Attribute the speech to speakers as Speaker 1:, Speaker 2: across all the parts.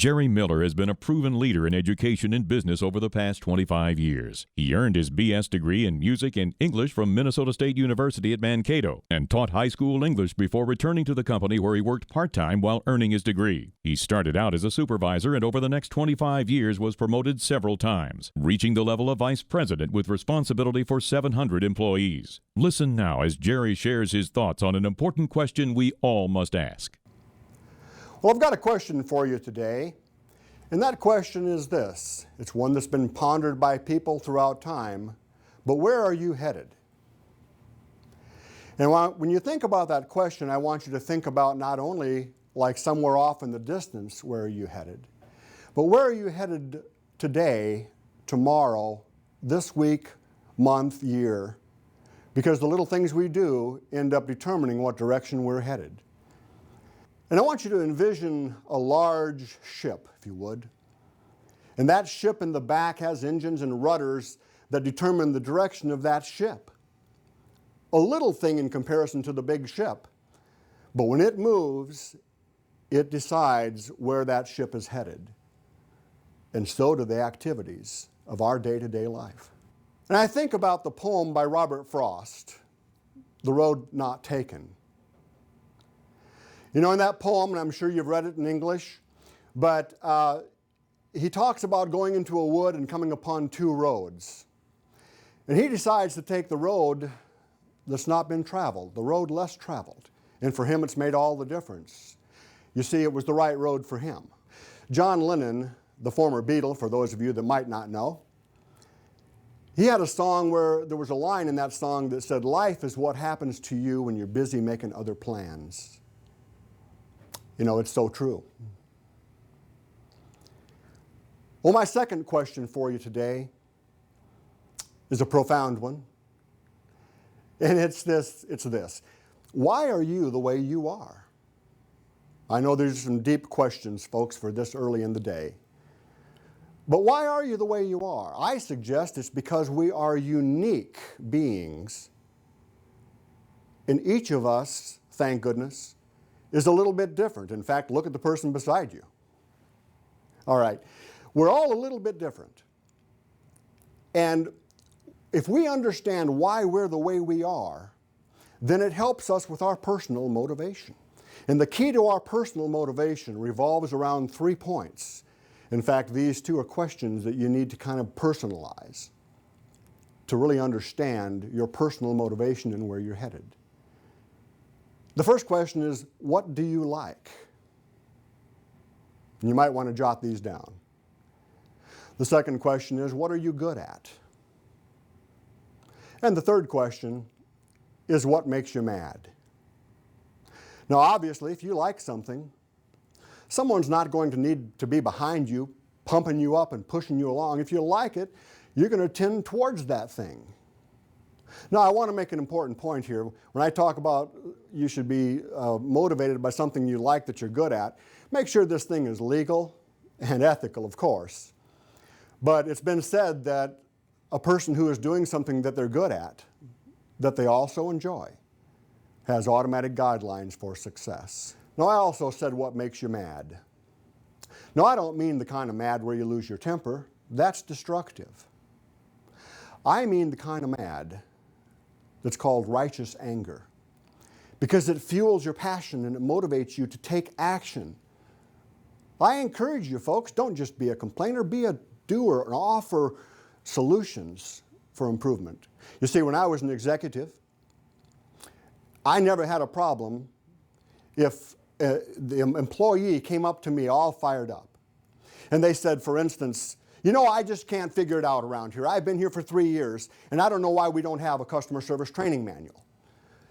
Speaker 1: Jerry Miller has been a proven leader in education and business over the past 25 years. He earned his BS degree in music and English from Minnesota State University at Mankato and taught high school English before returning to the company where he worked part-time while earning his degree. He started out as a supervisor and over the next 25 years was promoted several times, reaching the level of vice president with responsibility for 700 employees. Listen now as Jerry shares his thoughts on an important question we all must ask.
Speaker 2: Well, I've got a question for you today, and that question is this. It's one that's been pondered by people throughout time, but where are you headed? And when you think about that question, I want you to think about not only like somewhere off in the distance, where are you headed, but where are you headed today, tomorrow, this week, month, year, because the little things we do end up determining what direction we're headed. And I want you to envision a large ship, if you would. And that ship in the back has engines and rudders that determine the direction of that ship. A little thing in comparison to the big ship. But when it moves, it decides where that ship is headed. And so do the activities of our day-to-day life. And I think about the poem by Robert Frost, The Road Not Taken. You know, in that poem, and I'm sure you've read it in English, but he talks about going into a wood and coming upon two roads. And he decides to take the road that's not been traveled, the road less traveled. And for him, it's made all the difference. You see, it was the right road for him. John Lennon, the former Beatle, for those of you that might not know, he had a song where there was a line in that song that said, "Life is what happens to you when you're busy making other plans." You know, it's so true. Well, my second question for you today is a profound one. And it's this. Why are you the way you are? I know there's some deep questions, folks, for this early in the day. But why are you the way you are? I suggest it's because we are unique beings. And each of us, thank goodness, is a little bit different. In fact, look at the person beside you. All right, we're all a little bit different. And if we understand why we're the way we are, then it helps us with our personal motivation. And the key to our personal motivation revolves around 3 points. In fact, these two are questions that you need to kind of personalize to really understand your personal motivation and where you're headed. The first question is, what do you like? And you might want to jot these down. The second question is, what are you good at? And the third question is, what makes you mad? Now, obviously, if you like something, someone's not going to need to be behind you, pumping you up and pushing you along. If you like it, you're going to tend towards that thing. Now, I want to make an important point here. When I talk about you should be motivated by something you like that you're good at, make sure this thing is legal and ethical, of course. But it's been said that a person who is doing something that they're good at, that they also enjoy, has automatic guidelines for success. Now, I also said what makes you mad. Now, I don't mean the kind of mad where you lose your temper. That's destructive. I mean the kind of mad that's called righteous anger, because it fuels your passion and it motivates you to take action. I encourage you, folks, don't just be a complainer, be a doer and offer solutions for improvement. You see, when I was an executive, I never had a problem if the employee came up to me all fired up and they said, for instance, "You know, I just can't figure it out around here. I've been here for 3 years, and I don't know why we don't have a customer service training manual.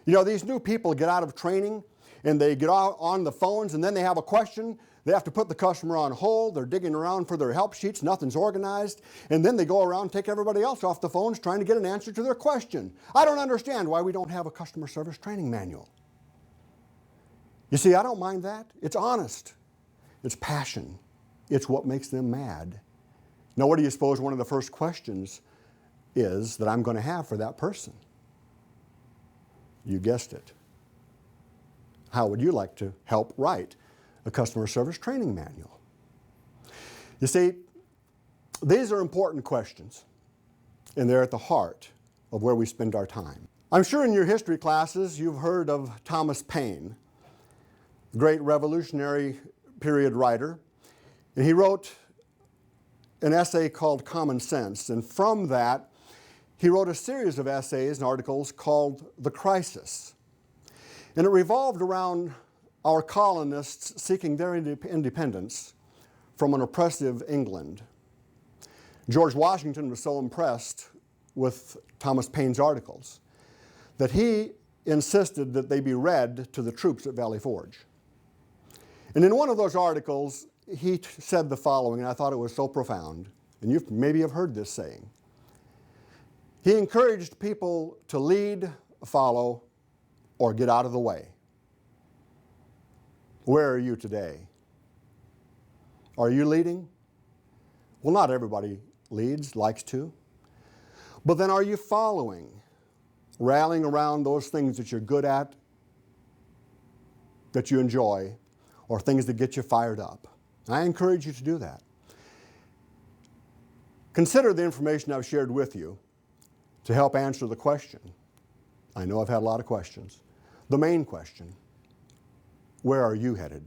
Speaker 2: You know, these new people get out of training, and they get on the phones, and then they have a question. They have to put the customer on hold. They're digging around for their help sheets. Nothing's organized. And then they go around and take everybody else off the phones trying to get an answer to their question. I don't understand why we don't have a customer service training manual." You see, I don't mind that. It's honest. It's passion. It's what makes them mad. Now, what do you suppose one of the first questions is that I'm going to have for that person? You guessed it. How would you like to help write a customer service training manual? You see, these are important questions, and they're at the heart of where we spend our time. I'm sure in your history classes you've heard of Thomas Paine, the great Revolutionary period writer, and he wrote an essay called Common Sense, and from that he wrote a series of essays and articles called The Crisis. And it revolved around our colonists seeking their independence from an oppressive England. George Washington was so impressed with Thomas Paine's articles that he insisted that they be read to the troops at Valley Forge. And in one of those articles, he said the following, and I thought it was so profound, and you maybe have heard this saying. He encouraged people to lead, follow, or get out of the way. Where are you today? Are you leading? Well, not everybody leads, likes to. But then are you following, rallying around those things that you're good at, that you enjoy, or things that get you fired up? I encourage you to do that. Consider the information I've shared with you to help answer the question. I know I've had a lot of questions. The main question, where are you headed?